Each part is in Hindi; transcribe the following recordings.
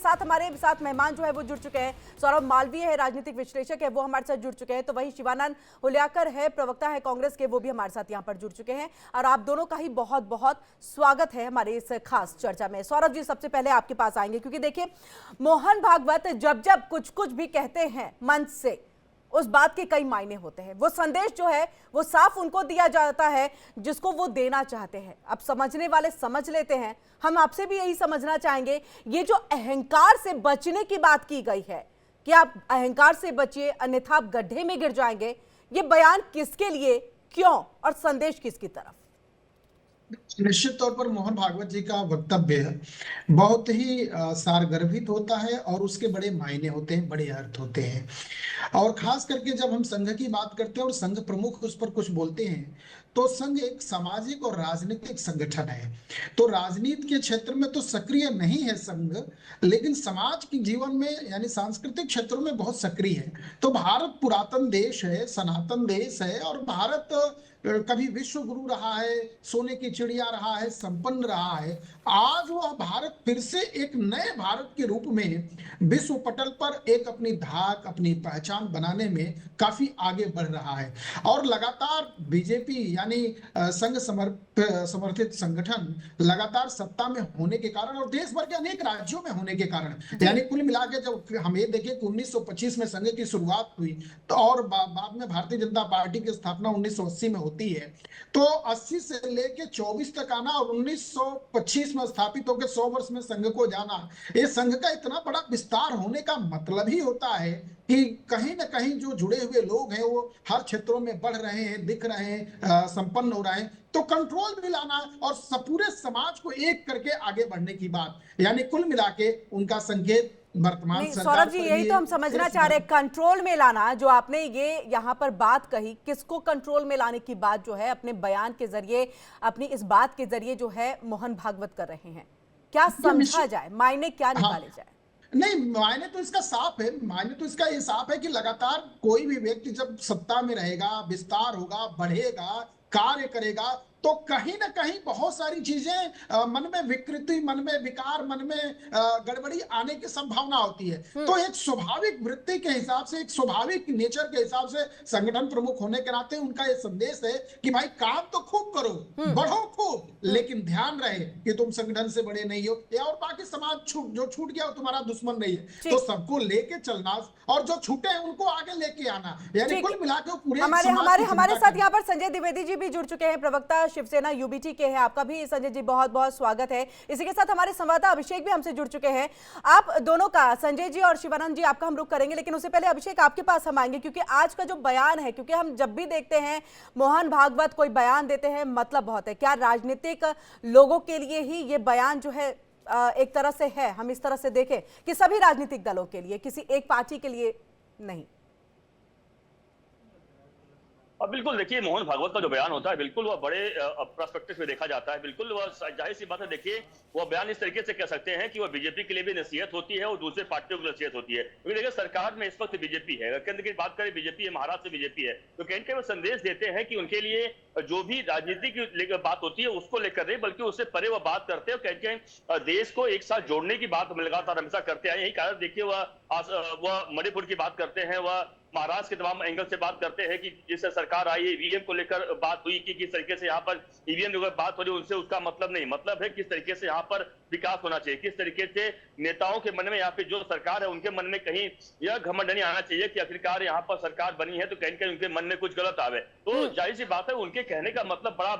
साथ हमारे साथ मेहमान जो है वो जुड़ चुके हैं। सौरभ मालवीय है, राजनीतिक विश्लेषक है, वो हमारे साथ जुड़ चुके हैं। तो वहीं शिवानंद हुलियाकर है, प्रवक्ता है कांग्रेस के, वो भी हमारे साथ यहाँ पर जुड़ चुके हैं। और आप दोनों का ही बहुत बहुत स्वागत है हमारे इस खास चर्चा में। सौरभ जी, सबसे पहले आपके पास आएंगे, क्योंकि देखिए मोहन भागवत जब जब कुछ कुछ भी कहते हैं मंच से, उस बात के कई मायने होते हैं। वो संदेश जो है वो साफ उनको दिया जाता है जिसको वो देना चाहते हैं। अब समझने वाले समझ लेते हैं। हम आपसे भी यही समझना चाहेंगे, ये जो अहंकार से बचने की बात की गई है कि आप अहंकार से बचिए अन्यथा आप गड्ढे में गिर जाएंगे, ये बयान किसके लिए, क्यों और संदेश किसकी तरफ? निश्चित तौर पर मोहन भागवत जी का वक्तव्य बहुत ही सारगर्भित होता है और उसके बड़े मायने होते हैं, बड़े अर्थ होते हैं। और खास करके जब हम संघ की बात करते हैं और संघ प्रमुख उस पर कुछ बोलते हैं, तो संघ एक सामाजिक और राजनीतिक संगठन है। तो राजनीति के क्षेत्र में तो सक्रिय नहीं है संघ, लेकिन समाज के जीवन में यानी सांस्कृतिक क्षेत्रों में बहुत सक्रिय है। तो भारत पुरातन देश है, सनातन देश है, और भारत कभी विश्व गुरु रहा है, सोने की चिड़िया रहा है, संपन्न रहा है। आज वह भारत फिर से एक नए भारत के रूप में विश्व पटल पर एक अपनी धाक, अपनी पहचान बनाने में काफी आगे बढ़ रहा है। और लगातार बीजेपी यानी संघ समर्थित संगठन लगातार सत्ता में होने के कारण और देश भर के अनेक राज्यों में होने के कारण, यानी कुल मिला के जब हम ये देखें कि 1925 में संघ की शुरुआत हुई, तो और बाद में भारतीय जनता पार्टी की स्थापना 1980 में होती है। तो 80 से लेके 24 तक आना और 1925 में स्थापित होकर 100 वर्ष में संघ को जाना, ये संघ का इतना बड़ा विस्तार होने का मतलब ही होता है कि कहीं ना कहीं जो जुड़े हुए लोग हैं वो हर क्षेत्रों में बढ़ रहे हैं, दिख रहे हैं, संपन्न हो रहे हैं। तो कंट्रोल भी लाना और पूरे समाज को एक करके आगे बढ़ने की बात, यानी कुल मिला के उनका संकेत वर्तमान नहीं सरकार सौरभ जी, पर यही भी तो है। हम समझना चाह रहे हैं, कंट्रोल में लाना। जो आपने ये यहाँ पर बात कही, किसको कंट्रोल में लाने की बात जो है अपने बयान के जरिए, अपनी इस बात के जरिए जो है मोहन भागवत कर रहे हैं, क्या समझा जाए, मायने क्या हाँ, निकाले जाए? नहीं, मायने तो इसका साफ है। मायने तो इसका ये साफ है कि लगातार कोई भी व्यक्ति जब सत्ता में रहेगा, विस्तार होगा, बढ़ेगा, कार्य करेगा, तो कहीं ना कहीं बहुत सारी चीजें मन में विकृति, मन में विकार, मन में गड़बड़ी आने की संभावना होती है। तो एक स्वाभाविक वृत्ति के हिसाब से, एक स्वाभाविक नेचर के हिसाब से संगठन प्रमुख होने के नाते उनका ये संदेश है कि भाई काम तो खूब करो, बढ़ो खूब, लेकिन ध्यान रहे कि तुम संगठन से बड़े नहीं हो, या और बाकी समाज जो छूट गया वो तुम्हारा दुश्मन नहीं है। तो सबको लेके चलना और जो छूटे हैं उनको आगे लेके आना, यानी कुल मिलाकर पूरे हमारे समाज हमारे की हमारे चिंता साथ यहाँ पर संजय द्विवेदी जी भी जुड़ चुके हैं, प्रवक्ता शिवसेना यूबीटी के हैं। आपका भी संजय जी बहुत बहुत स्वागत है। इसी के साथ हमारे संवाददाता अभिषेक भी हमसे जुड़ चुके हैं। आप दोनों का, संजय जी और शिवानंद जी, आपका हम रुख करेंगे, लेकिन उससे पहले अभिषेक आपके पास हम आएंगे, क्योंकि आज का जो बयान है, क्योंकि हम जब भी देखते हैं मोहन भागवत कोई बयान देते हैं मतलब बहुत है। क्या राजनीतिक लोगों के लिए ही ये बयान जो है एक तरह से है, हम इस तरह से देखें कि सभी राजनीतिक दलों के लिए, किसी एक पार्टी के लिए नहीं? अब बिल्कुल देखिए, मोहन भागवत का जो बयान होता है बिल्कुल वह बड़े पर्सपेक्टिव में देखा जाता है। बिल्कुल वह जाहिर सी बात है, देखिए वह बयान इस तरीके से कह सकते हैं कि वह बीजेपी के लिए भी नसीहत होती है और दूसरे पार्टियों की नसीहत होती है। क्योंकि देखिए सरकार में इस वक्त बीजेपी है, अगर केंद्र की बात करें बीजेपी है, महाराष्ट्र में बीजेपी है, तो कहीं कहीं वो संदेश देते हैं कि उनके लिए जो भी राजनीति की बात होती है उसको लेकर नहीं, बल्कि उससे परे वह बात करते हैं। कहीं कहीं देश को एक साथ जोड़ने की बात लगातार हमेशा करते आए। यही कारण देखिए वह मणिपुर की बात करते हैं, वह महाराष्ट्र के तमाम एंगल से बात करते हैं कि जिससे सरकार आई है, ईवीएम को लेकर बात हुई कि किस तरीके से यहाँ पर ईवीएम जो बात हो रही है उनसे उसका मतलब नहीं, मतलब है किस तरीके से यहाँ पर विकास होना चाहिए, किस तरीके से नेताओं के मन में, यहाँ पे जो सरकार है उनके मन में कहीं यह घमंड नहीं आना चाहिए कि आखिरकार यहाँ पर सरकार बनी है तो कहीं कहीं उनके मन में कुछ गलत आवे। तो जाहिर सी बात है उनके कहने का मतलब बड़ा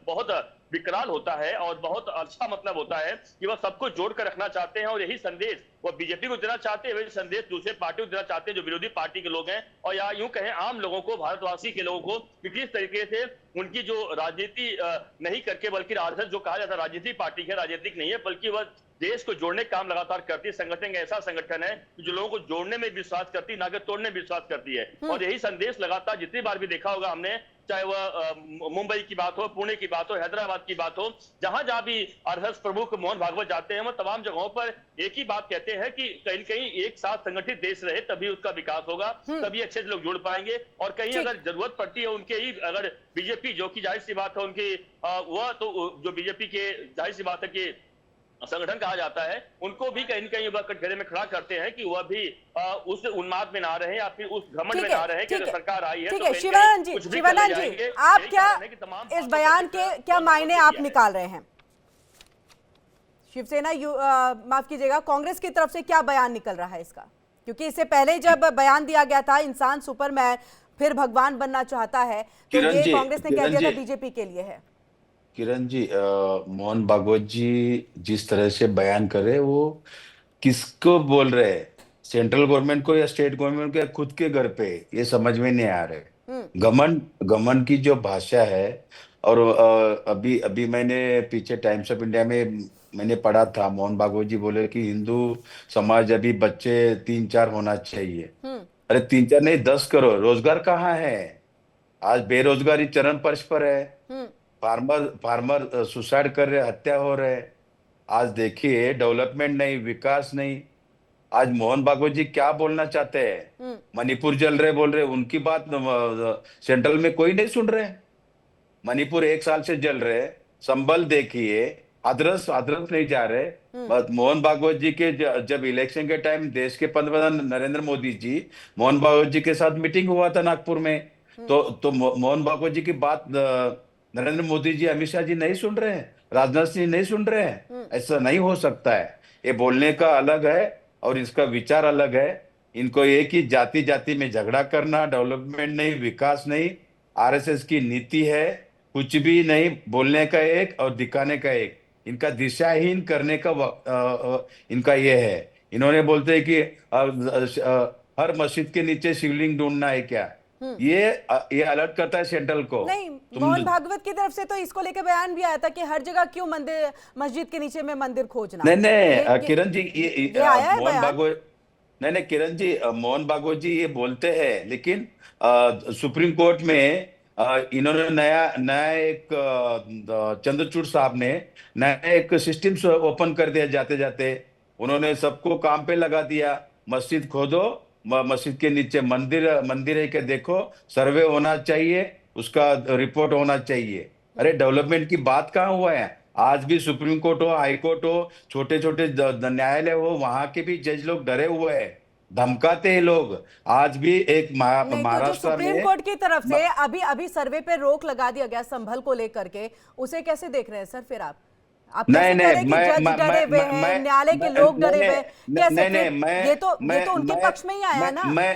बहुत विकराल होता है और बहुत अच्छा मतलब होता है कि वह सबको जोड़ कर रखना चाहते हैं, और यही संदेश वह बीजेपी को देना चाहते हैं, वही संदेश दूसरे पार्टी को देना चाहते हैं जो विरोधी पार्टी के लोग हैं, और या यूं कहें आम लोगों को, भारतवासी के लोगों को, कि किस तरीके से उनकी जो राजनीति नहीं करके, बल्कि आरएसएस जो कहा जाता है राजनीतिक पार्टी है, राजनीतिक नहीं है, बल्कि वह देश को जोड़ने का काम लगातार करती है। संगठन ऐसा संगठन है जो लोगों को जोड़ने में विश्वास करती है, ना कि तोड़ने में विश्वास करती है। और यही संदेश लगातार जितनी बार भी देखा होगा हमने, चाहे वह मुंबई की बात हो, पुणे की बात हो, हैदराबाद की बात हो, जहां जहां भी आरएसएस प्रमुख मोहन भागवत जाते हैं, वो तमाम जगहों पर एक ही बात कहते हैं कि कहीं कहीं एक साथ संगठित देश रहे तभी उसका विकास होगा, तभी अच्छे से लोग जुड़ पाएंगे। और कहीं अगर जरूरत पड़ती है उनके ही, अगर बीजेपी जो कि जाहिर सी बात है उनकी वह तो जो बीजेपी के जाहिर सी बात है कि संगठन कहा जाता है, उनको भी कहीं न कहीं वह कटघरे में खड़ा करते हैं कि वह भी उस उन्माद में ना रहे या फिर उस घमंड में ना रहे कि सरकार आई है ठीक तो है। कहीं शिवानंद जी, कुछ भी शिवानंद करने जी, जाएंगे। आप यही क्या कारण है कि तमाम इस बातों बयान को के क्या मायने किया आप है। निकाल रहे हैं? शिवसेना माफ कीजिएगा, कांग्रेस की तरफ से क्या बयान निकल रहा है इसका? क्योंकि इससे पहले जब बयान दिया गया था इंसान सुपरमैन फिर भगवान बनना चाहता है, तो ये कांग्रेस ने कह दिया था बीजेपी के लिए है। किरण जी, मोहन भागवत जी जिस तरह से बयान कर रहे हैं, वो किसको बोल रहे हैं? सेंट्रल गवर्नमेंट को या स्टेट गवर्नमेंट को या खुद के घर पे? ये समझ में नहीं आ रहे। घमंड की जो भाषा है, और अभी अभी मैंने पीछे टाइम्स ऑफ इंडिया में मैंने पढ़ा था, मोहन भागवत जी बोले कि हिंदू समाज अभी बच्चे 3-4 होना चाहिए। अरे 3-4 नहीं, 10 करो। रोजगार कहाँ है? आज बेरोजगारी चरम पर्श पर है। फार्मर सुसाइड कर रहे, हत्या हो रहे। आज देखिए, डेवलपमेंट नहीं, विकास नहीं। आज मोहन भागवत जी क्या बोलना चाहते हैं? मणिपुर जल रहे बोल रहे, उनकी बात सेंट्रल में कोई नहीं सुन रहे। मणिपुर 1 साल से जल रहे। संबल देखिए, हाथरस नहीं जा रहे। बस मोहन भागवत जी के जब इलेक्शन के टाइम देश के पंतप्रधान नरेंद्र मोदी जी, मोहन भागवत जी के साथ मीटिंग हुआ था नागपुर में, तो मोहन भागवत जी की बात नरेंद्र मोदी जी, अमित शाह जी नहीं सुन रहे हैं, राजनाथ सिंह नहीं सुन रहे हैं। ऐसा नहीं हो सकता है। ये बोलने का अलग है और इसका विचार अलग है। इनको एक ही जाति जाति में झगड़ा करना, डेवलपमेंट नहीं, विकास नहीं, आरएसएस की नीति है। कुछ भी नहीं, बोलने का एक और दिखाने का एक। इनका दिशाहीन करने का इनका ये है। इन्होंने बोलते हैं कि हर मस्जिद के नीचे शिवलिंग ढूंढना है क्या? ये अलर्ट करता है सेंट्रल को। नहीं, मोहन भागवत की तरफ से तो इसको लेकर बयान भी आया था कि हर जगह क्यों मंदिर, मस्जिद के नीचे में मंदिर खोजना। नहीं, किरण जी, ये आया है मोहन भागवत, नहीं किरण जी, मोहन भागवत जी ये बोलते हैं, लेकिन सुप्रीम कोर्ट में इन्होंने नया एक चंद्रचूड़ साहब ने नया एक सिस्टम ओपन कर दिया। जाते जाते उन्होंने सबको काम पे लगा दिया। मस्जिद खोदो, मस्जिद के नीचे मंदिर है कि देखो, सर्वे होना चाहिए, उसका रिपोर्ट होना चाहिए। अरे डेवलपमेंट की बात कहाँ हुआ है? आज भी सुप्रीम कोर्ट हो, हाई कोर्ट हो, छोटे छोटे न्यायालय हो, वहां के भी जज लोग डरे हुए हैं, धमकाते हैं लोग। आज भी एक महाराष्ट्र सुप्रीम में कोर्ट की तरफ से अभी सर्वे पे रोक लगा दिया गया संभल को लेकर के, उसे कैसे देख रहे हैं सर? फिर आप नहीं, जज डरे हुए हैं, न्यायालय के लोग डरे हुए, कैसे? ये तो उनके पक्ष में ही आया ना।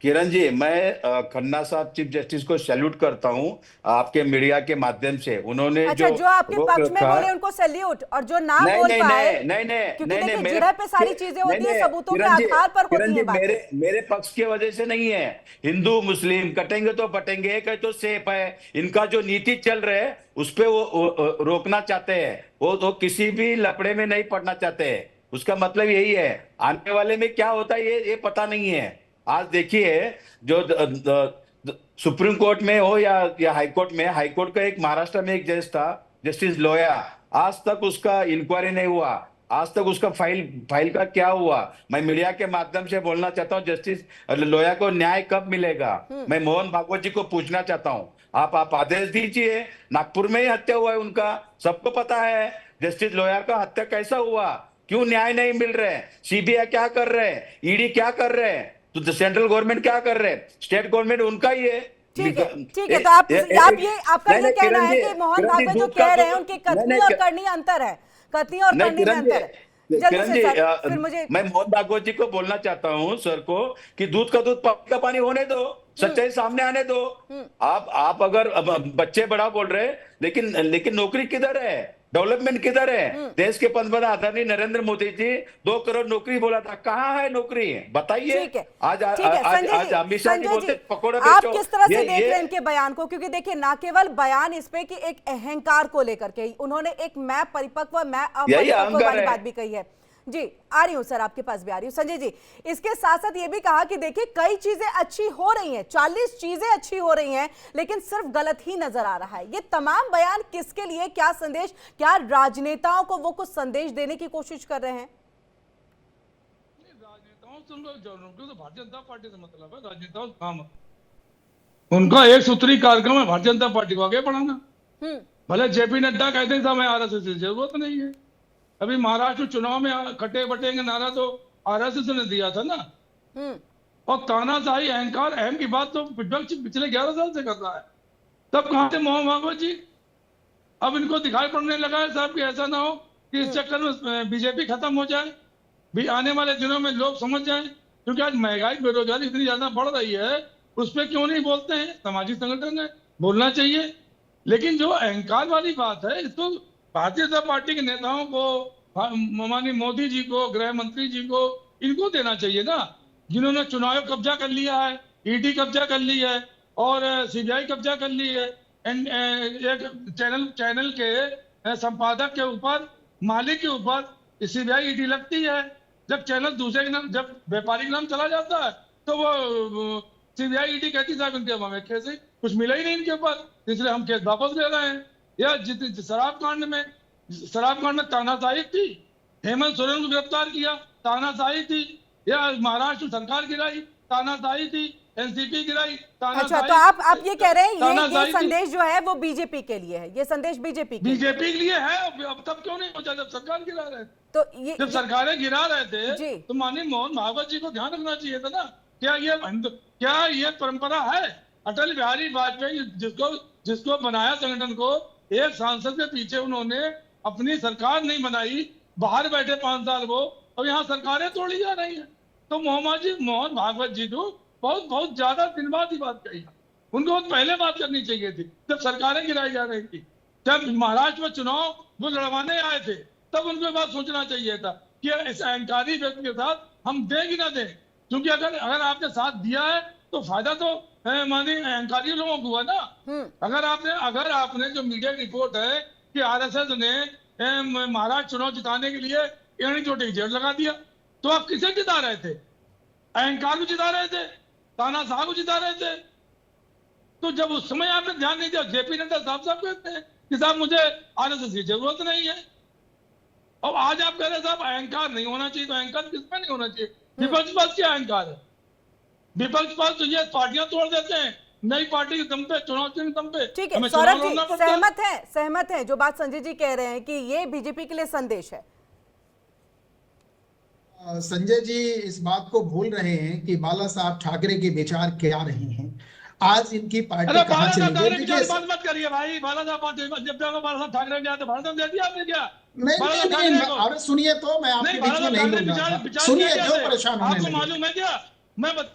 किरण जी, मैं खन्ना साहब चीफ जस्टिस को सैल्यूट करता हूं आपके मीडिया के माध्यम से। उन्होंने जो आपके पक्ष में बोले उनको सैल्यूट, और जो ना बोल पाए, क्योंकि देखिए जिरह पे सारी चीजें होती है, सबूतों के आधार पर होती है बातें। मेरे पक्ष की वजह से नहीं है। हिंदू मुस्लिम कटेंगे तो पटेंगे, कहे तो सेफ है। इनका जो नीति चल रहा है उस पे वो रोकना चाहते हैं। वो तो किसी भी लफड़े में नहीं पड़ना चाहते हैं। उसका मतलब यही है। आने वाले में क्या होता है ये पता नहीं है। आज देखिए, जो सुप्रीम कोर्ट में हो या हाई कोर्ट में, हाई कोर्ट का एक महाराष्ट्र में एक जज था, जस्टिस लोया, आज तक उसका इंक्वायरी नहीं हुआ। आज तक उसका फाइल का क्या हुआ? मैं मीडिया के माध्यम से बोलना चाहता हूं, जस्टिस लोया को न्याय कब मिलेगा? मैं मोहन भागवत जी को पूछना चाहता हूं, आप आदेश दीजिए। नागपुर में ही हत्या हुआ है उनका, सबको पता है। जस्टिस लोया का हत्या कैसा हुआ? क्यों न्याय नहीं मिल रहा है? सीबीआई क्या कर रहे हैं? ईडी क्या कर रहे हैं? तो सेंट्रल गवर्नमेंट क्या कर रहे हैं? स्टेट गवर्नमेंट उनका ही है। ठीक है, तो आपका ये कहना है कि मोहन भागवत जो कह रहे हैं उनकी कथनी और करनी अंतर है, कथनी और करनी में अंतर है। किरण जी, मैं मोहन भागवत जी को बोलना चाहता हूं, सर को, कि दूध का दूध पानी का पानी होने दो, सच्चाई सामने आने दो। आप अगर बच्चे बड़ा बोल रहे हैं, लेकिन नौकरी किधर है? डेवलपमेंट किधर है? देश के पंतप्रधान आदरणीय नरेंद्र मोदी जी 2 करोड़ नौकरी बोला था, कहाँ है नौकरी? बताइए। आज अमित शाह जी बोलते पकौड़े बेचो। आप किस तरह से देख रहे हैं इनके बयान को? क्योंकि देखिए, ना केवल बयान इस पे कि एक अहंकार को लेकर के उन्होंने एक मैं परिपक्व, मैं अपरिपक्व वाली बात भी कही है। जी, आ रही हूं सर, आपके पास भी आ रही हूं। संजय जी, इसके साथ साथ ये भी कहा कि देखिए कई चीजें अच्छी हो रही हैं, 40 चीजें अच्छी हो रही हैं, लेकिन सिर्फ गलत ही नजर आ रहा है। ये तमाम बयान किसके लिए? क्या संदेश, क्या राजनेताओं को वो कुछ संदेश देने की कोशिश कर रहे हैं? राजनेताओं से तो भारतीय जनता पार्टी से मतलब है। राजनेताओं का काम उनका एक सूत्री कार्यक्रम है, भारतीय जनता पार्टी को आगे बढ़ाना। भले जेपी नड्डा कहते हैं मैं आरएसएस से जरूरत नहीं है, अभी महाराष्ट्र चुनाव में कटे बटेंगे नारा तो आरएसएस ने दिया था ना। और तानाशाही अहंकार अहम की बात तो विपक्ष पिछले 11 साल से कर रहा है। तब कहां थे मोहन भागवत जी? अब इनको दिखाई पड़ने लगा है साहब कि ऐसा ना हो कि इस चक्कर में बीजेपी खत्म हो जाए, भी आने वाले दिनों में लोग समझ जाएं। क्योंकि आज महंगाई बेरोजगारी इतनी ज्यादा बढ़ रही है, उस पर क्यों नहीं बोलते हैं? सामाजिक संगठन है, बोलना चाहिए। लेकिन जो अहंकार वाली बात है, इसको भारतीय जनता पार्टी के नेताओं को, माननीय मोदी जी को, गृह मंत्री जी को, इनको देना चाहिए ना, जिन्होंने चुनाव कब्जा कर लिया है, ईडी कब्जा कर ली है और सीबीआई कब्जा कर ली है। एक चैनल के संपादक के ऊपर, मालिक के ऊपर सीबीआई ईडी लगती है। जब चैनल दूसरे के नाम, जब व्यापारी के नाम चला जाता है तो वो सीबीआई ईडी कहती साहब इनके हमें कैसे कुछ मिला ही नहीं इनके ऊपर, इसलिए हम केस वापस ले रहे हैं। या शराब कांड में तानाशाही थी, हेमंत सोरेन को गिरफ्तार किया, तानाशाही थी। या महाराष्ट्र सरकार गिराई, तानाशाही थी। एनसीपी गिराई, अच्छा, तो आप ये कह रहे हैं ये संदेश जो है वो बीजेपी के लिए है, ये संदेश बीजेपी के लिए है। अब तब क्यों नहीं पहुंचा जब सरकार गिरा रहे थे? तो जब सरकारें गिरा रहे थे तो माननीय मोहन भागवत जी को ध्यान रखना चाहिए था ना। क्या ये परंपरा है? अटल बिहारी वाजपेयी जिसको बनाया संगठन को, एक सांसद के पीछे उन्होंने अपनी सरकार नहीं बनाई, बाहर बैठे 5 साल वो, और यहाँ सरकारें तोड़ी जा रही है। तो मोहन भागवत जी को बहुत ज्यादा दिन बाद ही बात कही। उनको पहले बात करनी चाहिए थी जब सरकारें गिराई जा रही थी। जब महाराष्ट्र में चुनाव वो लड़वाने आए थे तब उनको बात सोचना चाहिए था कि इस अहंकारी व्यक्ति के साथ हम दें कि ना दें। क्योंकि अगर आपने साथ दिया है तो फायदा तो मानी अहंकारी लोगों को हुआ ना। अगर आपने जो मीडिया रिपोर्ट है कि आरएसएस ने महाराष्ट्र चुनाव जिताने के लिए एड़ी चोटी जेल लगा दिया, तो आप किसे जिता रहे थे? अहंकार को जिता रहे थे, तानाशाह को जिता रहे थे। तो जब उस समय आपने ध्यान नहीं दिया, जेपी नड्डा साहब कहते हैं कि साहब मुझे आरएसएस की जरूरत नहीं है। और आज आप कह रहे साहब अहंकार नहीं होना चाहिए, तो अहंकार किसमें नहीं होना चाहिए? विपक्ष पास क्या अहंकार है? विपक्ष पास तो ये पार्टियां तोड़ देते हैं नई पार्टी के दम पे, चुनाव के दम पे। ठीक है सौरभ जी, सहमत है जो बात संजय जी कह रहे हैं कि ये बीजेपी के लिए संदेश है। संजय जी इस बात को भूल रहे हैं कि बाला साहब ठाकरे के विचार क्या रहे हैं। आज इनकी पार्टी कहां चली गई? बात मत करिए भाई। बाला साहब ठाकरे गया तो भारत दे दिया आपने क्या? नहीं, अरे सुनिए तो, मैं आपके बीच में नहीं बोल रहा था। सुनिए, क्यों परेशान होने लगे? मालूम है क्या?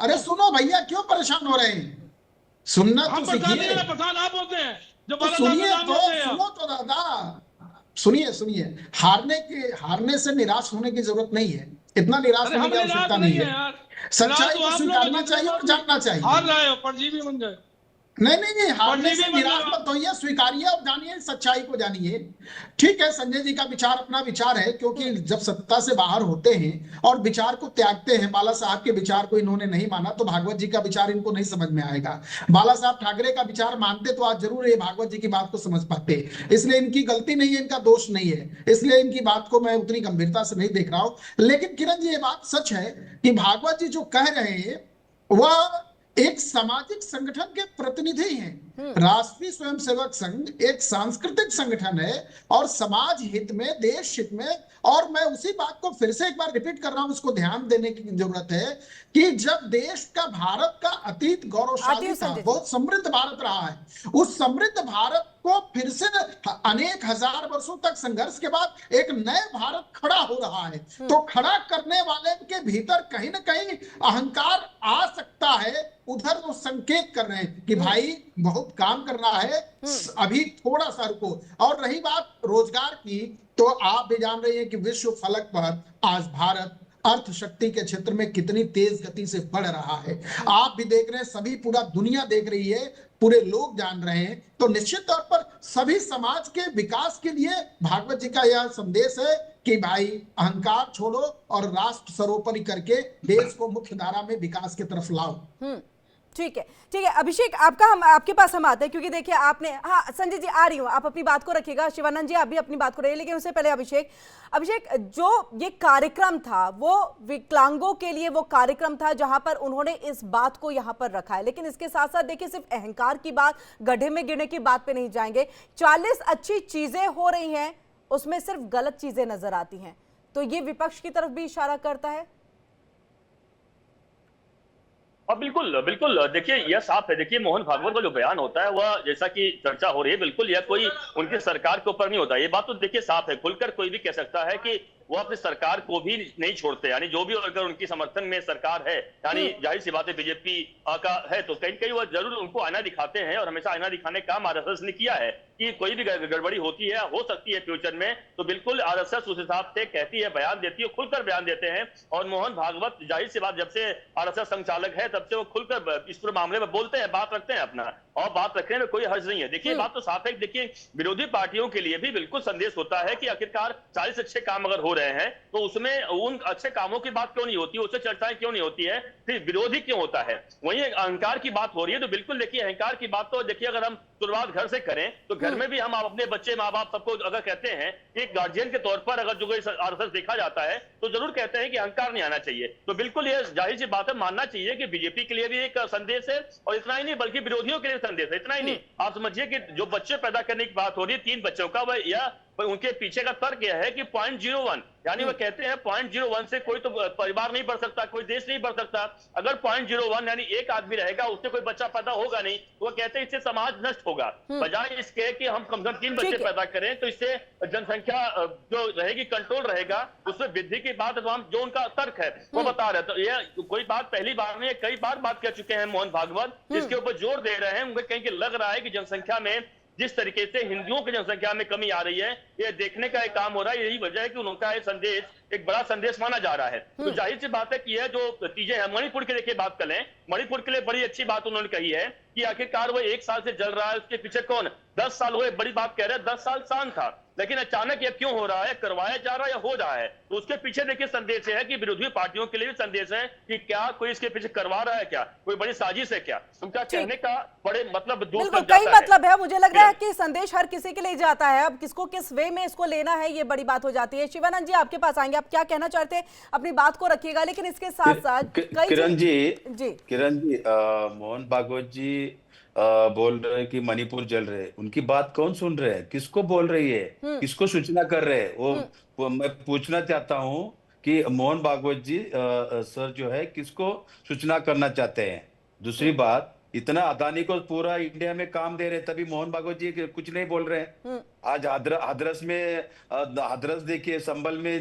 अरे सुनो भैया, क्यों परेशान हो रहे हैं? सुनना तो सीखिए। प्रधान आप होते हैं तो सुनिए तो, सुनो तो दादा, सुनिए। हारने से निराश होने की जरूरत नहीं है, इतना निराश होने की आवश्यकता नहीं है। सच्चाई को स्वीकारना चाहिए और जानना चाहिए। हार रहे हो, परजीवी बन गए। नहीं, हारने से निराश मत होइए, स्वीकारिए और जानिए, सच्चाई को जानिए। ठीक है, संजय जी का विचार अपना विचार है, क्योंकि जब सत्ता से बाहर होते हैं और विचार को त्यागते हैं, बाला साहब के विचार को इन्होंने नहीं माना तो भागवत जी का विचार इनको नहीं समझ में आएगा। बाला साहब ठाकरे का विचार मानते तो आज जरूर ये भागवत जी की बात को समझ पाते। इसलिए इनकी गलती नहीं है, इनका दोष नहीं है, इसलिए इनकी बात को मैं उतनी गंभीरता से नहीं देख रहा हूं। लेकिन किरण जी, ये बात सच है कि भागवत जी जो कह रहे हैं वह एक सामाजिक संगठन के प्रतिनिधि हैं। राष्ट्रीय स्वयंसेवक संघ एक सांस्कृतिक संगठन है और समाज हित में, देश हित में, और मैं उसी बात को फिर से एक बार रिपीट कर रहा हूं, उसको ध्यान देने की जरूरत है कि जब देश का, भारत का अतीत गौरवशाली था, बहुत समृद्ध भारत रहा है, उस समृद्ध भारत को फिर से अनेक हजार वर्षों तक संघर्ष के बाद एक नए भारत खड़ा हो रहा है। तो खड़ा करने वाले के भीतर कहीं ना कहीं अहंकार आ सकता है। उधर वो संकेत कर रहे हैं कि भाई बहुत काम करना है, अभी थोड़ा सा रुको। और रही बात रोजगार की, तो आप भी जान रहे हैं कि विश्व फलक पर आज भारत अर्थ शक्ति के क्षेत्र में कितनी तेज गति से बढ़ रहा है। आप भी देख रहे हैं, सभी पूरा दुनिया देख रही है, पूरे लोग जान रहे हैं। तो निश्चित तौर पर सभी समाज के विकास के लिए भागवत जी का यह संदेश है कि भाई अहंकार छोड़ो और राष्ट्र सर्वोपरि करके देश को मुख्य धारा में विकास की तरफ लाओ। ठीक है अभिषेक, आपके पास हम आते हैं, क्योंकि देखिए आपने, हाँ संजय जी आ रही हूँ, आप अपनी बात को रखिएगा, शिवानंद जी आप भी अपनी बात को रहिए, लेकिन उससे पहले अभिषेक जो ये कार्यक्रम था वो विकलांगों के लिए वो कार्यक्रम था जहां पर उन्होंने इस बात को यहां पर रखा है। लेकिन इसके साथ साथ देखिए, सिर्फ अहंकार की बात, गड्ढे में गिरने की बात पे नहीं जाएंगे, 40 अच्छी चीजें हो रही हैं उसमें सिर्फ गलत चीजें नजर आती हैं। तो ये विपक्ष की तरफ भी इशारा करता है। और बिल्कुल बिल्कुल देखिए यह साफ है। देखिए मोहन भागवत का जो बयान होता है वह जैसा कि चर्चा हो रही है, बिल्कुल यह कोई उनकी सरकार के ऊपर नहीं होता। ये बात तो देखिए साफ है, खुलकर कोई भी कह सकता है कि वो अपनी सरकार को भी नहीं छोड़ते। यानी जो भी अगर उनकी समर्थन में सरकार है, यानी जाहिर सी बात है बीजेपी का है, तो कहीं कहीं वो जरूर उनको आईना दिखाते हैं। और हमेशा आईना दिखाने का काम आरएसएस ने किया है कि कोई भी गड़बड़ी होती है, हो सकती है फ्यूचर में, तो बिल्कुल आरएसएस उस हिसाब से कहती है, बयान देती है, खुलकर बयान देते हैं। और मोहन भागवत जाहिर सी बात जब से आरएसएस संचालक है तब से वो खुलकर इस पूरे मामले में बोलते हैं, बात रखते हैं अपना, और बात रखने में कोई हर्ज नहीं है। देखिए बात तो साफ है। देखिए विरोधी पार्टियों के लिए भी बिल्कुल संदेश होता है कि आखिरकार 40 अच्छे काम अगर हो रहे हैं तो उसमें उन अच्छे कामों की बात क्यों नहीं होती, उससे चर्चाएं क्यों नहीं होती है, फिर विरोधी क्यों होता है। वहीं अहंकार की बात हो रही है, तो बिल्कुल देखिए अहंकार की बात तो देखिए अगर हम शुरुआत घर से करें तो घर में भी हम अपने बच्चे माँ बाप सबको अगर कहते हैं कि एक गार्जियन के तौर पर अगर जो आरएसएस देखा जाता है तो जरूर कहते हैं कि अहंकार नहीं आना चाहिए। तो बिल्कुल ये जाहिर सी बात है, मानना चाहिए कि बीजेपी के लिए भी एक संदेश है, और इतना ही नहीं बल्कि विरोधियों के लिए संदेश है। इतना ही नहीं, आप समझिए कि जो बच्चे पैदा करने की बात हो रही है 3 बच्चों का, वह यह उनके पीछे का तर्क यह है कि 0.01 यानी वो कहते हैं 0.01 से कोई तो परिवार नहीं बढ़ सकता, कोई देश नहीं बढ़ सकता। अगर 0.01 यानी एक आदमी रहेगा, उससे कोई बच्चा पैदा होगा नहीं, तो वो कहते हैं इससे समाज नष्ट होगा। बजाय इसके कि हम कम से कम 3 बच्चे पैदा करें तो इससे जनसंख्या जो रहेगी कंट्रोल रहेगा, उसमें वृद्धि की बात है। तो हम जो उनका तर्क है वो बता रहे हैं। तो ये कोई बात पहली बार नहीं है, कई बार बात कर चुके हैं मोहन भागवत, जिसके ऊपर जोर दे रहे हैं। उनको कहीं लग रहा है कि जनसंख्या में जिस तरीके से हिंदुओं की जनसंख्या में कमी आ रही है, ये देखने का एक काम हो रहा है। यही वजह है कि उनका ये संदेश एक बड़ा संदेश माना जा रहा है। तो जाहिर सी बात है कि यह जो चीजें हैं, मणिपुर के देखिए बात करें, मणिपुर के लिए बड़ी अच्छी बात उन्होंने कही है कि आखिरकार वो 1 साल से जल रहा है, उसके पीछे कौन 10 साल हुए, बड़ी बात कह रहे हैं। 10 साल शांत था, लेकिन अचानक ये क्यों हो रहा है, करवाया जा रहा है या हो रहा है। तो उसके पीछे देखिए संदेश है कि विरोधी पार्टियों के लिए भी संदेश है कि क्या कोई इसके पीछे करवा रहा है, क्या कोई बड़ी साजिश है, क्या उनका कहने का बड़े मतलब बिल्कुल कई मतलब है। मुझे लग रहा है कि संदेश हर किसी के लिए जाता है, अब किसको किस वे में इसको लेना है ये बड़ी बात हो जाती है। शिवानंद जी आपके पास आएंगे, आप क्या कहना चाहते हैं, अपनी बात को रखिएगा। लेकिन इसके साथ साथ किरण जी मोहन भागवत जी बोल रहे हैं कि मणिपुर जल रहे हैं, उनकी बात कौन सुन रहे हैं, किसको बोल रही है, किसको सूचना कर रहे हैं, वो मैं पूछना चाहता हूं कि मोहन भागवत जी सर जो है किसको सूचना करना चाहते हैं। दूसरी बात, इतना अदानी को पूरा इंडिया में काम दे रहे, तभी मोहन भागवत जी कुछ नहीं बोल रहे हैं। आज हाथरस में हाथरस देखिए, संभल में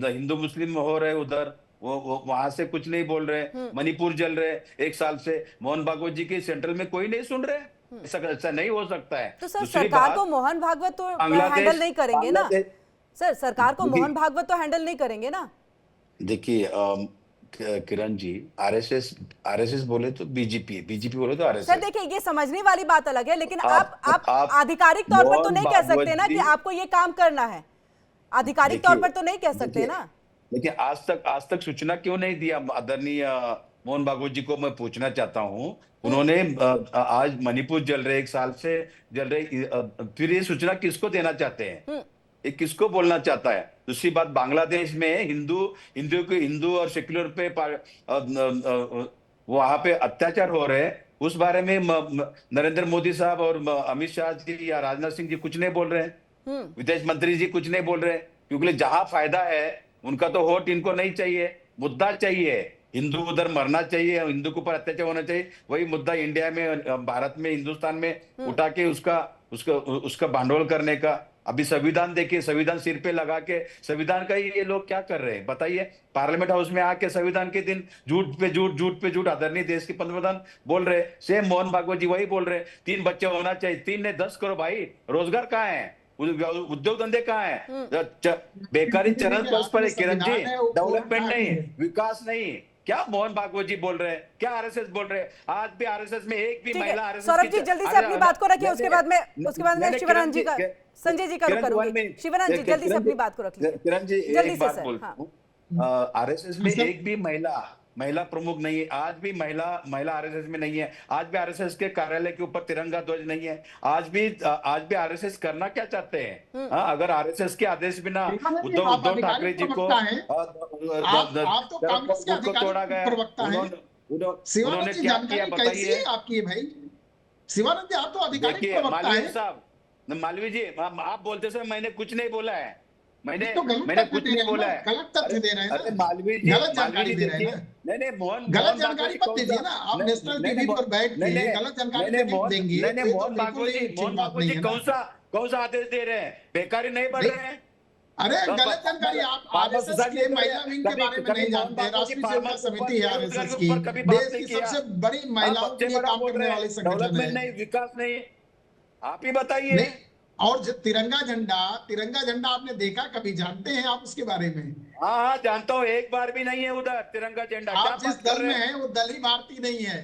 हिंदू मुस्लिम हो रहे उधर, वो वहां से कुछ नहीं बोल रहे। मणिपुर जल रहे 1 साल से, मोहन भागवत जी के सेंट्रल में कोई नहीं सुन रहे। ऐसा नहीं हो सकता है। तो सर सरकार को मोहन भागवत तो हैंडल नहीं करेंगे ना सर, सरकार को मोहन भागवत तो हैंडल नहीं करेंगे ना। देखिए किरण जी, आरएसएस बोले तो बीजेपी बोले तो आरएसएस। सर देखिए ये समझने वाली बात अलग है, लेकिन आप आधिकारिक तौर पर तो नहीं कह सकते ना कि आपको ये काम करना है, आधिकारिक तौर पर तो नहीं कह सकते ना। देखिए आज तक सूचना क्यों नहीं दिया आदरणीय मोहन भागवत जी को, मैं पूछना चाहता हूं। उन्होंने आज मणिपुर जल रहे 1 साल से जल रहे, फिर ये सूचना किसको देना चाहते हैं, ये किसको बोलना चाहता है। दूसरी बात, बांग्लादेश में हिंदू और सेक्युलर पे वहां पे अत्याचार हो रहे हैं, उस बारे में नरेंद्र मोदी साहब और अमित शाह जी या राजनाथ सिंह जी कुछ नहीं बोल रहे हैं, विदेश मंत्री जी कुछ नहीं बोल रहे हैं, क्योंकि जहां फायदा है उनका तो वोट इनको नहीं चाहिए, मुद्दा चाहिए। हिंदू उधर मरना चाहिए, हिंदू के ऊपर अत्याचार होना चाहिए, वही मुद्दा इंडिया में, भारत में, हिंदुस्तान में उठा के उसका भांडोल करने का। अभी संविधान देखिए, संविधान सिर पे लगा के संविधान का ही ये लोग क्या कर रहे हैं बताइए। पार्लियामेंट हाउस में आके संविधान के दिन झूठ पे झूठ आदरणीय देश के पंतप्रधान बोल रहे। सेम मोहन भागवत जी वही बोल रहे, 3 बच्चे होना चाहिए। 3 ने 10 करो भाई, रोजगार कहाँ है, उद्योग धंधे कहाँ है, बेकारी चरण पर है किरण जी, डेवलपमेंट नहीं, विकास नहीं। क्या मोहन भागवत जी बोल रहे हैं, क्या आरएसएस बोल रहे हैं। आज भी आरएसएस में एक भी महिला आरएसएस। सौरभ जी जल्दी से अपनी बात को रखिए, उसके बाद में शिवानंद जी का, संजय जी का रुख करूंगी। शिवानंद जी जल्दी से अपनी बात को रखिए। किरण जी एक बात बोलता हूँ, आरएसएस में एक भी महिला प्रमुख नहीं है। आज भी महिला आरएसएस में नहीं है। आज भी आरएसएस के कार्यालय के ऊपर तिरंगा ध्वज नहीं है। आज भी आरएसएस करना क्या चाहते हैं। अगर आरएसएस के आदेश बिना उद्धव ठाकरे जी को तोड़ा गया, उन्होंने क्या किया बताइए। आपकी भाई शिवानंद जी, आप तो अधिकारिक प्रवक्ता हैं। मालवीय जी, आप बोलते समय मैंने कुछ नहीं बोला है, मैंने तो गलत मैंने तथ्य कुछ दे नहीं रहे हैं बोला ना, है। गलत तथ्य दे रहे हैं अरे ना, मालवीय जी, गलत मालवीय जानकारी जी दे रहे हैं देखिए, ना। नहीं मोहन गलत मोहन जानकारी भागवत मत जी दीजिए कौन ना, सा, आप नेशनल टीवी पर बैठ नहीं के नहीं गलत जानकारी नहीं देंगे नहीं तो ये तो मोहन बिल्कुल भागवत ही जी, ठीक मोहन बात भागवत नहीं जी है ना। कौन सा आदेश दे रहे हैं? बेकारी नहीं बढ़ नहीं, रहे हैं? अरे तो गलत जानकारी, आप फार्मर आरएसएस सुसाइड के नहीं कर महिला रहे, विंग के कभी बारे में कभी नहीं मोहन जानते, भागवत जी राष्ट्रीय फार्मर सेविका के ऊपर, समिति है बेरोजगार आरएसएस के की, ऊपर कभी बात देश नहीं की किया। सबसे बड़ी आप महिलाओं के बच्चे लिए बड़ा काम बोल करने रहे वाली हैं, संगठन है। डेवलपमेंट नहीं, विकास नहीं, आप ही बताइए। नहीं, और जो तिरंगा झंडा आपने देखा कभी, जानते हैं आप उसके बारे में? हाँ हाँ जानता हूँ, एक बार भी नहीं है उधर तिरंगा झंडा, क्या आप जिस बात कर दल रहे में हैं? हैं वो दल ही भारतीय नहीं है,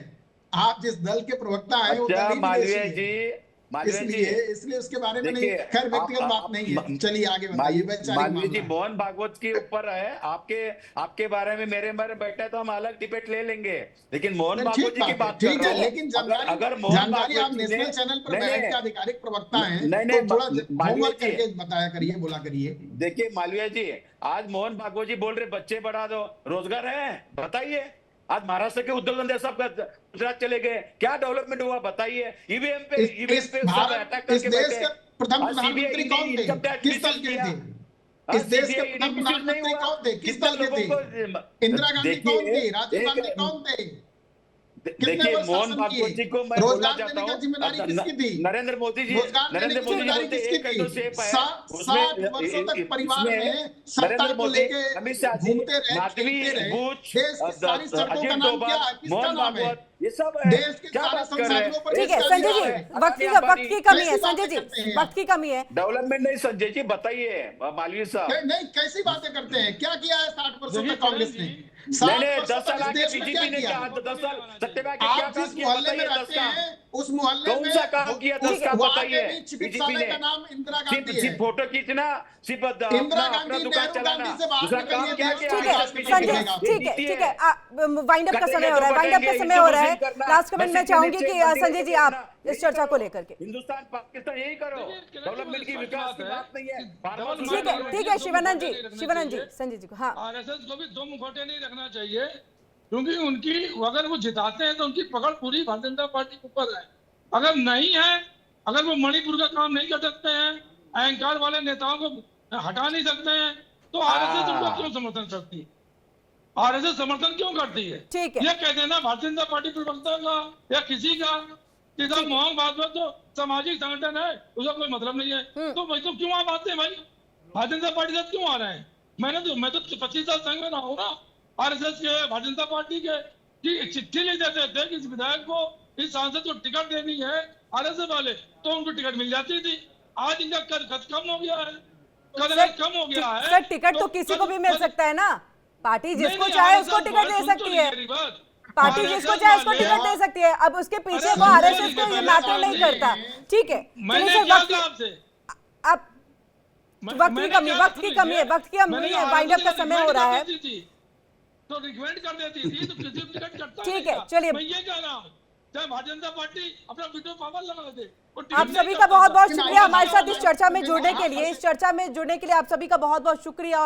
आप जिस दल के प्रवक्ता हैं वो अच्छा दल ही विदेशी मालवीय है। जी, मालवीय जी इसलिए उसके बारे में नहीं, देखिए, खैर व्यक्तिगत बात आप नहीं है, चलिए आगे बताइए, वैचारिक मालवीय जी मामला है। मोहन भागवत के ऊपर है, आपके बारे में मेरे बारे में बैठा है तो हम अलग डिबेट ले लेंगे, लेकिन मोहन नहीं, भागवत ठीक जी की बात है, बात कर ठीक रहा है, हूँ। लेकिन अगर जानकारी अगर मोहन जानकारी आप भागवत जी ने, नेशनल चैनल पर नहीं बैठ के नहीं आधिकारिक प्रवक्ता हैं नहीं तो थोड़ा मालवीय होमवर्क जी, करके बताया करिए, बोला करिए। देखिए मालवीय जी, आज मोहन भागवत जी बोल रहे बच्चे बढ़ा दो, रोजगार है बताइए। आज महाराष्ट्र के उद्धव धंधे सब गुजरात चले गए, क्या डेवलपमेंट हुआ बताइए? ईवीएम पे सब अटैक इस करके देश बैठे। के प्रथम आज सीबीआई प्रधानमंत्री कौन थे, इनकम टैक्स किस दल मिसयूज के किया। थे? इस देश के सीबीआई प्रथम मिसयूज नहीं प्रधानमंत्री हुआ, कौन थे, किस कितने दल के लोगों थे? को इंदिरा गांधी कौन देखिए, थी, राजीव गांधी कौन थे? कितने देखिए वर्ष मोहन शासन भागवत किए? जी को मैं बोलना रोजगार चाहता देने का हूँ, जिम्मेदारी किसकी थी? नरेंद्र मोदी जी रोजगार देने की जिम्मेदारी बोलते किसकी एक है जो थी? शेप है 60 वर्षों तक परिवार इसमें में सत्ता नरेंद्र को मोदी, लेके अमित शाह जी, घूमते रहे, माधवी खेलते रहे। बुच, देश की सारी सड़कों का अजय नाम क्या डोभाल, है, किसका मोहन नाम है? भागवत, ये सब है। देश के क्या सारे बात कर रहे संसाधनों पर हैं? ठीक है किसका संजय अधिकार जी, है? वक्त की कमी है कैसी संजय बातें जी, करते हैं वक्त की कमी है। डेवलपमेंट नहीं संजय जी, बताइए मालवीय साहब। नहीं, कैसी बातें करते हैं? क्या किया है 60 वर्षों देखिए तक कांग्रेस ने? नहीं 60 नहीं, वर्षों 10 साल तक इस आगे देश में क्या बीजेपी ने किया? क्या, 10 साल सत्यपाल के क्या आप काम जिस किया मोहल्ले में बताइए? 10 रहते काम हैं उस मोहल्ले कौन में सा काम किया? 10 काम वहाँ बताइए। के भी बीजेपी चिकित्सालय ने का नाम इंदिरा सिर्फ गांधी है। फोटो खींचना, सिर्फ इंदिरा अपना गांधी, दुकान नेहरू चलाना, गांधी से बाहर दूसरा काम निकलिए, क्या देश किया? को ठीक है विकास करने संजय, दिखेगा। ठीक है ठीक है, वाइंड अप का समय हो रहा है, वाइंड अप का समय हो रहा है। लास्ट कमेंट मैं चाहूंगी कि संजय जी आप इस चर्चा को लेकर के। हिंदुस्तान पाकिस्तान यही करो, डेवलपमेंट की विकास की बात नहीं है। ठीक है शिवानंद जी, संजय जी को हाँ। आरएसएस को भी दो मुखौटे नहीं रखना चाहिए, क्योंकि उनकी अगर वो जिताते हैं तो उनकी पकड़ पूरी भारतीय जनता पार्टी के ऊपर है। अगर नहीं है, अगर वो मणिपुर का काम नहीं कर सकते हैं, अहंकार वाले नेताओं को हटा नहीं सकते हैं, तो आरएसएस उनको क्यों समर्थन करती है? आरएसएस समर्थन क्यों करती है? ठीक है, ये कहते हैं ना भारतीय जनता पार्टी प्रवक्ता का या किसी का कि साहब मोहन भागवत तो सामाजिक संगठन है, उसका कोई मतलब नहीं है, तो भाई तो क्यों आप आते हैं भाई? भारतीय जनता पार्टी से क्यों आ रहे हैं? मैं तो 25 साल संघ में रहा हूँ ना, आरएसएस के, भारतीय जनता पार्टी के, कि चिट्ठी लिख देते थे कि इस विधायक को, इस सांसद को टिकट देनी है आरएसएस वाले, तो उनको टिकट मिल जाती थी। आज इनका कद कम हो गया है, कद कम हो गया है। सर टिकट तो किसी को भी मिल सकता है ना, पार्टी जिसको चाहे उसको टिकट दे सकती है, पार्टी जिसको चाहे उसको टिकट दे सकती है। अब उसके पीछे वो आरएसएस को ये मैटर नहीं करता। ठीक है अब वक्त की कमी है, वाइंड अप का समय हो रहा है। तो रिकमेंड कर देती थी, तो किसी को टिकट कटता ठीक है, चलिए मैं ये कह रहा हूँ, चाहे भारतीय जनता पार्टी अपना वीटो पावर लगा दे। आप सभी का बहुत बहुत शुक्रिया हमारे साथ इस चर्चा में जुड़ने के लिए, आप सभी का बहुत बहुत शुक्रिया।